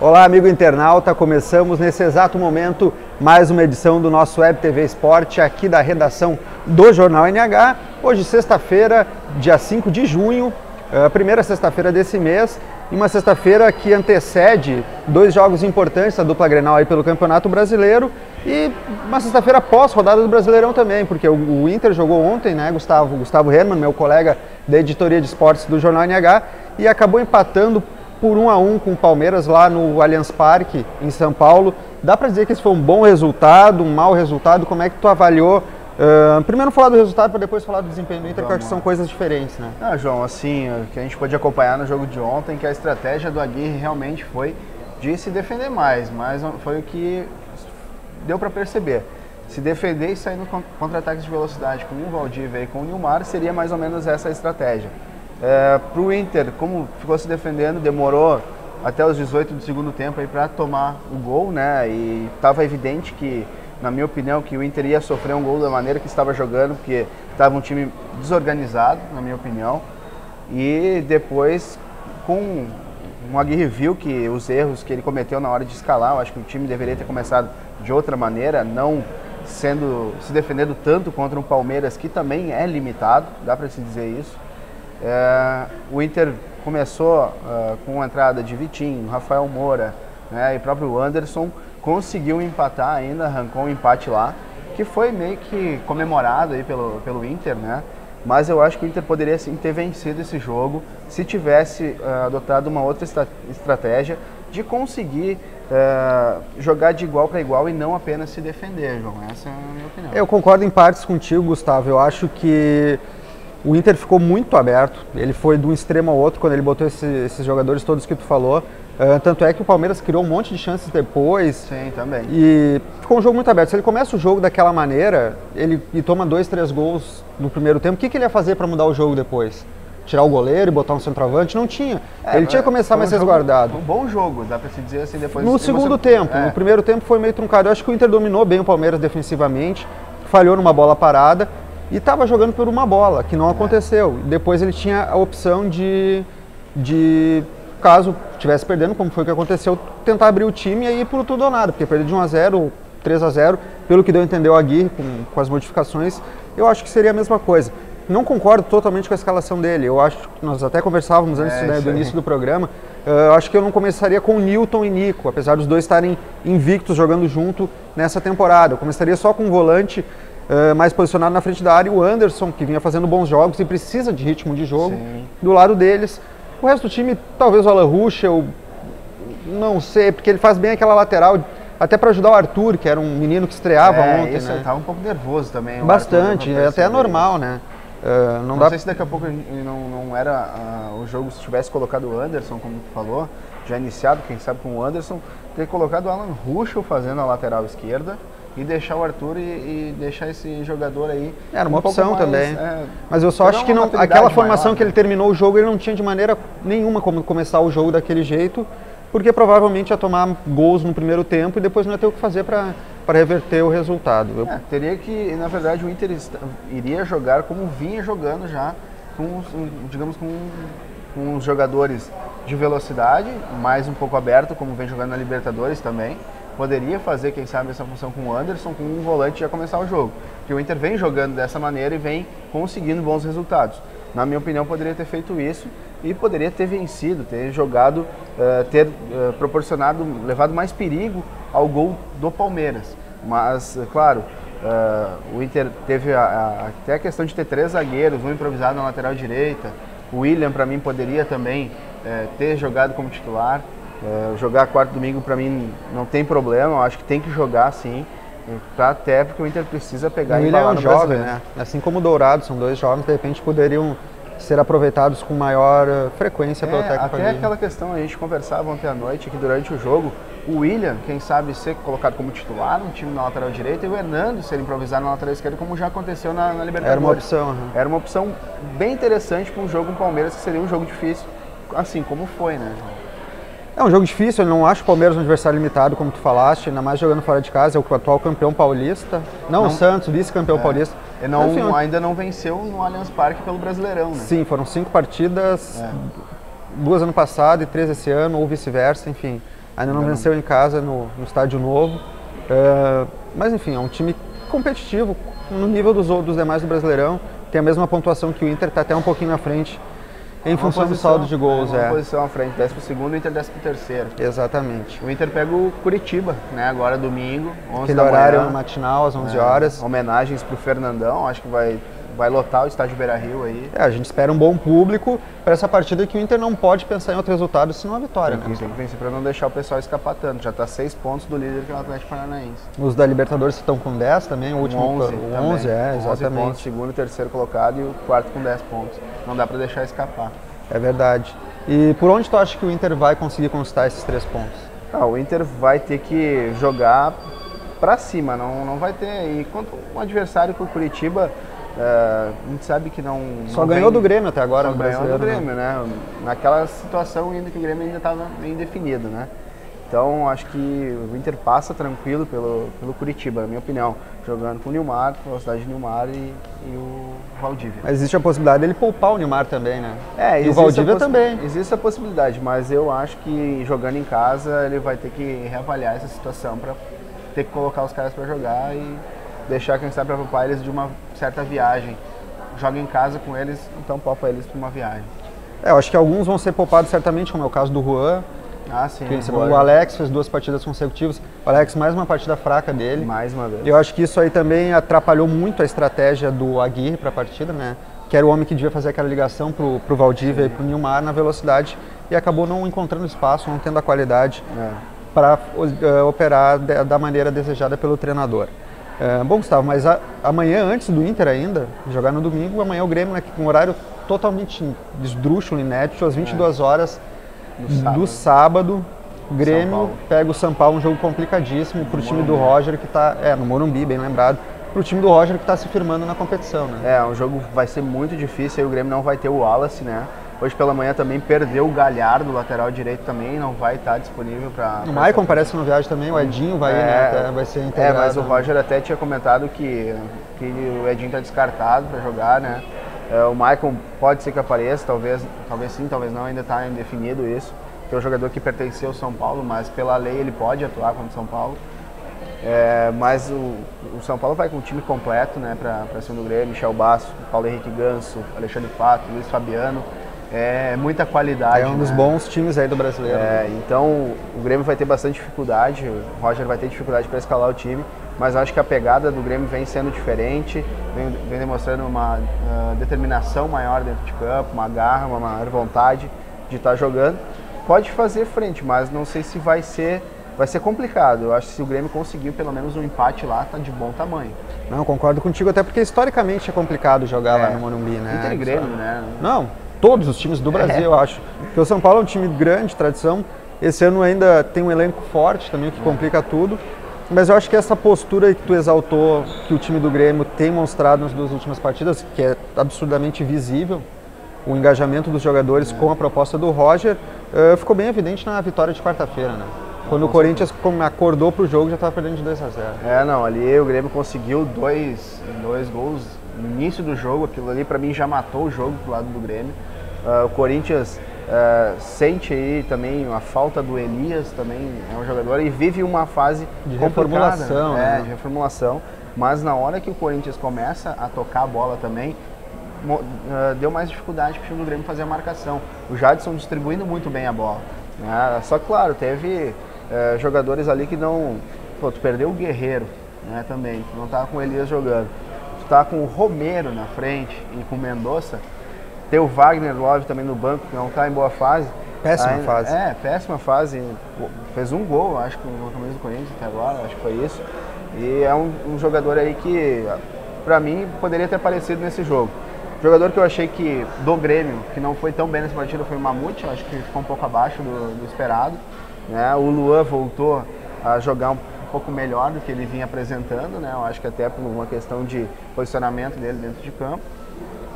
Olá, amigo internauta, começamos nesse exato momento mais uma edição do nosso Web TV Esporte aqui da redação do Jornal NH. Hoje, sexta-feira, dia 5 de junho, a primeira sexta-feira desse mês, e uma sexta-feira que antecede dois jogos importantes da dupla Grenal aí pelo Campeonato Brasileiro e uma sexta-feira pós-rodada do Brasileirão também, porque o Inter jogou ontem, né, Gustavo Hermann, meu colega da editoria de esportes do Jornal NH, e acabou empatando por 1-1 com o Palmeiras lá no Allianz Parque, em São Paulo. Dá para dizer que esse foi um bom resultado, um mau resultado? Como é que tu avaliou? Primeiro falar do resultado para depois falar do desempenho do Inter, que eu acho que são coisas diferentes, né? João, assim, o que a gente pôde acompanhar no jogo de ontem, que a estratégia do Aguirre realmente foi de se defender mais, mas foi o que deu para perceber. Se defender e sair no contra-ataques de velocidade com o Valdívia e com o Nilmar, seria mais ou menos essa a estratégia. Para o Inter, como ficou se defendendo, demorou até os 18 do segundo tempo para tomar o gol, né? E estava evidente que, na minha opinião, que o Inter ia sofrer um gol da maneira que estava jogando, porque estava um time desorganizado, na minha opinião. E depois, com o Aguirre viu que os erros que ele cometeu na hora de escalar, eu acho que o time deveria ter começado de outra maneira, não se defendendo tanto contra um Palmeiras que também é limitado, dá para se dizer isso. O Inter começou com a entrada de Vitinho, Rafael Moura, né, e próprio Anderson conseguiu empatar ainda, arrancou um empate lá, que foi meio que comemorado aí pelo Inter, né? Mas eu acho que o Inter poderia sim ter vencido esse jogo se tivesse adotado uma outra estratégia de conseguir jogar de igual para igual e não apenas se defender, João. Essa é a minha opinião. Eu concordo em partes contigo, Gustavo. Eu acho que o Inter ficou muito aberto, ele foi de um extremo ao outro quando ele botou esses jogadores todos que tu falou. Tanto é que o Palmeiras criou um monte de chances depois. Sim, também. E ficou um jogo muito aberto. Se ele começa o jogo daquela maneira e toma 2, 3 gols no primeiro tempo, o que ele ia fazer para mudar o jogo depois? Tirar o goleiro e botar um centroavante? Não tinha. Ele tinha que começar mais resguardado. Um bom jogo, dá para se dizer assim depois. No segundo tempo, no primeiro tempo foi meio truncado. Eu acho que o Inter dominou bem o Palmeiras defensivamente, falhou numa bola parada e estava jogando por uma bola, que não aconteceu. Depois ele tinha a opção de caso estivesse perdendo, como foi o que aconteceu, tentar abrir o time e ir por tudo ou nada, porque perder de 1-0, 3-0, pelo que deu a entender o Aguirre com as modificações, eu acho que seria a mesma coisa. Não concordo totalmente com a escalação dele, eu acho que nós até conversávamos antes do início do programa, eu acho que eu não começaria com Nilton e Nico, apesar dos dois estarem invictos jogando junto nessa temporada. Eu começaria só com um volante mais posicionado na frente da área, o Anderson, que vinha fazendo bons jogos e precisa de ritmo de jogo, do lado deles. O resto do time, talvez o Alan Ruschel, não sei, porque ele faz bem aquela lateral, até para ajudar o Arthur, que era um menino que estreava ontem, isso, né? Ele estava um pouco nervoso também. Bastante, até normal, né? Não sei se daqui a pouco não era o jogo, se tivesse colocado o Anderson, como tu falou, já iniciado, quem sabe com o Anderson, ter colocado o Alan Ruschel fazendo a lateral esquerda e deixar o Arthur e deixar esse jogador aí. Era uma opção mais, também. Mas eu só acho que aquela formação que ele terminou o jogo, ele não tinha de maneira nenhuma como começar o jogo daquele jeito, porque provavelmente ia tomar gols no primeiro tempo e depois não ia ter o que fazer para reverter o resultado. Teria que, na verdade, o Inter iria jogar como vinha jogando já, digamos, com os jogadores de velocidade, mais um pouco aberto, como vem jogando na Libertadores também. Poderia fazer, quem sabe, essa função com o Anderson, com um volante já começar o jogo. Porque o Inter vem jogando dessa maneira e vem conseguindo bons resultados. Na minha opinião, poderia ter feito isso e poderia ter vencido, ter jogado, proporcionado, levado mais perigo ao gol do Palmeiras. Mas, claro, o Inter teve até a questão de ter 3 zagueiros, um improvisado na lateral direita. O William, para mim, poderia também ter jogado como titular. Jogar quarto domingo para mim não tem problema, eu acho que tem que jogar sim, até porque o Inter precisa pegar e embalar no jovem, né? Assim como o Dourado, são 2 jovens, de repente poderiam ser aproveitados com maior frequência pelo técnico. Até aquela questão, a gente conversava ontem à noite que durante o jogo, o William, quem sabe ser colocado como titular no time na lateral direita e o Hernando ser improvisado na lateral esquerda, como já aconteceu na Libertadores. Era uma opção. Era uma opção bem interessante para um jogo com o Palmeiras, que seria um jogo difícil, assim como foi, né? É um jogo difícil, eu não acho o Palmeiras um adversário limitado, como tu falaste, ainda mais jogando fora de casa, é o atual campeão paulista. Não o Santos, vice-campeão paulista. Ainda não venceu no Allianz Parque pelo Brasileirão, né? Sim, foram 5 partidas, 2 ano passado e 3 esse ano, ou vice-versa, enfim. Ainda não venceu em casa no Estádio Novo. Mas enfim, é um time competitivo no nível dos demais do Brasileirão. Tem a mesma pontuação que o Inter, está até um pouquinho na frente em função do saldo de gols. Uma posição à frente, 12º, o Inter 13º. Exatamente. O Inter pega o Curitiba, né? Agora domingo, 11 Aquele da manhã. horário matinal, às 11 horas. Homenagens para o Fernandão, acho que vai lotar o estádio Beira-Rio aí. A gente espera um bom público para essa partida que o Inter não pode pensar em outro resultado senão a vitória. Tem que vencer para não deixar o pessoal escapar tanto. Já está 6 pontos do líder, que é o Atlético Paranaense. Os da Libertadores estão com 10 também, o último 11, o 11 exatamente. 11 pontos, segundo e terceiro colocado, e o quarto com 10 pontos. Não dá para deixar escapar. É verdade. E por onde tu acha que o Inter vai conseguir conquistar esses 3 pontos? O Inter vai ter que jogar para cima, não vai ter. E quanto um adversário que o Curitiba, a gente sabe que não. Só ganhou do Grêmio até agora, só no ganhou Brasileiro, do Grêmio, né? Naquela situação ainda que o Grêmio ainda estava meio indefinido, né? Então acho que o Inter passa tranquilo pelo Curitiba, na minha opinião, jogando com o Nilmar, com a velocidade de Nilmar e o Valdívia. Mas existe a possibilidade dele poupar o Nilmar também, né? E o Existe Valdívia também. Existe a possibilidade, mas eu acho que jogando em casa ele vai ter que reavaliar essa situação para ter que colocar os caras para jogar e deixar quem sabe para poupar eles de uma certa viagem. Joga em casa com eles, então poupa eles para uma viagem. Eu acho que alguns vão ser poupados certamente, como é o caso do Juan. Sim. O Alex fez 2 partidas consecutivas. O Alex, mais uma partida fraca dele. Mais uma vez. Eu acho que isso aí também atrapalhou muito a estratégia do Aguirre para a partida, né? Que era o homem que devia fazer aquela ligação pro Valdívia e pro Nilmar na velocidade e acabou não encontrando espaço, não tendo a qualidade para operar da maneira desejada pelo treinador. Bom, Gustavo, mas amanhã, antes do Inter ainda, jogar no domingo, amanhã o Grêmio, né, com um horário totalmente esdrúxulo, inédito, às 22 horas do sábado, o Grêmio pega o São Paulo, um jogo complicadíssimo para o time do Roger, que está no Morumbi, bem lembrado, para o time do Roger que está se firmando na competição, né? Um jogo vai ser muito difícil, aí o Grêmio não vai ter o Wallace, né? Hoje pela manhã também perdeu o Galhardo, lateral direito também, não vai estar disponível para... O Maicon parece que não viaja também, o Edinho vai, vai ser integrado. Mas o Roger até tinha comentado que o Edinho está descartado para jogar, né? O Maicon pode ser que apareça, talvez sim, talvez não, ainda está indefinido isso, que é um jogador que pertenceu ao São Paulo, mas pela lei ele pode atuar contra o São Paulo. Mas o São Paulo vai com o time completo, né, para cima do Grêmio, Michel Basso, Paulo Henrique Ganso, Alexandre Pato, Luiz Fabiano, muita qualidade. É um dos bons times aí do Brasileiro. Então o Grêmio vai ter bastante dificuldade, o Roger vai ter dificuldade para escalar o time, mas acho que a pegada do Grêmio vem sendo diferente, vem demonstrando uma determinação maior dentro de campo, uma garra, uma maior vontade de estar jogando. Pode fazer frente, mas não sei se vai ser complicado. Eu acho que se o Grêmio conseguir pelo menos um empate lá, tá de bom tamanho. Não, concordo contigo, até porque historicamente é complicado jogar lá no Morumbi, né? Inter e Grêmio, né? Não, todos os times do Brasil, eu acho. Porque o São Paulo é um time de grande tradição. Esse ano ainda tem um elenco forte também, o que complica tudo. Mas eu acho que essa postura que tu exaltou, que o time do Grêmio tem mostrado nas 2 últimas partidas, que é absurdamente visível, o engajamento dos jogadores com a proposta do Roger, ficou bem evidente na vitória de quarta-feira, né? Quando o Corinthians acordou pro jogo, já estava perdendo de 2-0. Ali o Grêmio conseguiu dois gols no início do jogo, aquilo ali para mim já matou o jogo pro lado do Grêmio. O Corinthians sente aí também a falta do Elias, também é um jogador, e vive uma fase de reformulação, né? De reformulação, mas na hora que o Corinthians começa a tocar a bola também, deu mais dificuldade para o time do Grêmio fazer a marcação. O Jadson distribuindo muito bem a bola, né? Só que, claro, teve jogadores ali que não... Pô, tu perdeu o Guerreiro, né, também, tu não estava com o Elias jogando. Tu tá com o Romero na frente e com o Mendonça. Tem o Wagner Love também no banco, que não está em boa fase. Péssima fase. Péssima fase. Fez um gol, acho que no começo do Corinthians até agora, acho que foi isso. E é um jogador aí que, para mim, poderia ter aparecido nesse jogo. O jogador que eu achei que, do Grêmio, que não foi tão bem nessa partida, foi o Mamute, acho que ficou um pouco abaixo do esperado, né? O Luan voltou a jogar um pouco melhor do que ele vinha apresentando, né? Eu acho que até por uma questão de posicionamento dele dentro de campo.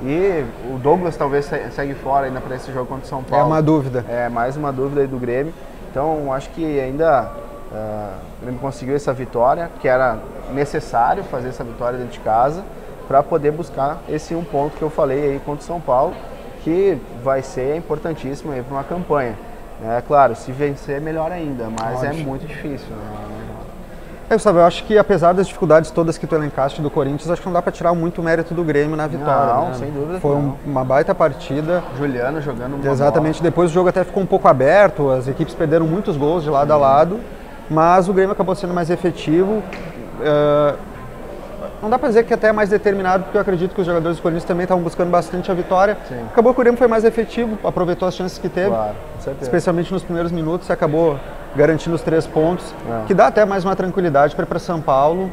E o Douglas talvez segue fora ainda para esse jogo contra o São Paulo. É uma dúvida. Mais uma dúvida aí do Grêmio. Então, acho que ainda o Grêmio conseguiu essa vitória, que era necessário fazer essa vitória dentro de casa, para poder buscar esse um ponto que eu falei aí contra o São Paulo, que vai ser importantíssimo aí para uma campanha. É claro, se vencer, melhor ainda, mas é muito difícil, né? Gustavo, eu acho que apesar das dificuldades todas que tu elencaste do Corinthians, acho que não dá para tirar muito mérito do Grêmio na vitória. Não, né? sem dúvida. Foi uma baita partida. Juliano jogando uma Exatamente, bola. depois o jogo até ficou um pouco aberto, as equipes perderam muitos gols de lado a lado, mas o Grêmio acabou sendo mais efetivo. Não dá para dizer que até é mais determinado, porque eu acredito que os jogadores do Corinthians também estavam buscando bastante a vitória. Sim. Acabou que o Grêmio foi mais efetivo, aproveitou as chances que teve, Claro, com certeza. especialmente nos primeiros minutos, e acabou garantindo os 3 pontos, que dá até mais uma tranquilidade para ir para São Paulo.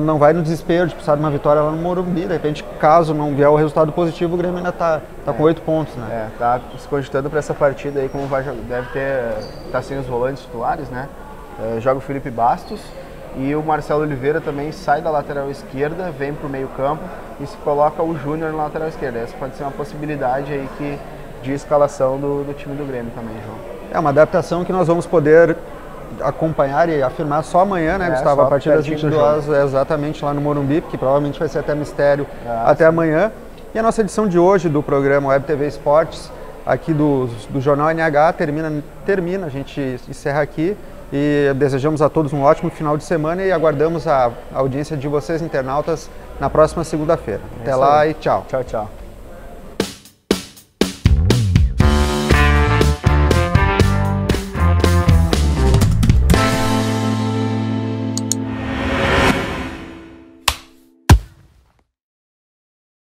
Não vai no desespero de precisar de uma vitória lá no Morumbi. De repente, caso não vier o resultado positivo, o Grêmio ainda está com 8 pontos. Né? Tá se cogitando para essa partida aí, como tá sem os volantes titulares, né? Joga o Felipe Bastos. E o Marcelo Oliveira também sai da lateral esquerda, vem para o meio campo e se coloca o Júnior na lateral esquerda. Essa pode ser uma possibilidade aí de escalação do time do Grêmio também, João. É uma adaptação que nós vamos poder acompanhar e afirmar só amanhã, né, Gustavo? A partir das 22, exatamente lá no Morumbi, porque provavelmente vai ser até mistério até amanhã. E a nossa edição de hoje do programa Web TV Esportes, aqui do Jornal NH, termina, a gente encerra aqui. E desejamos a todos um ótimo final de semana e aguardamos a audiência de vocês, internautas, na próxima segunda-feira. Até lá e tchau. Tchau, tchau.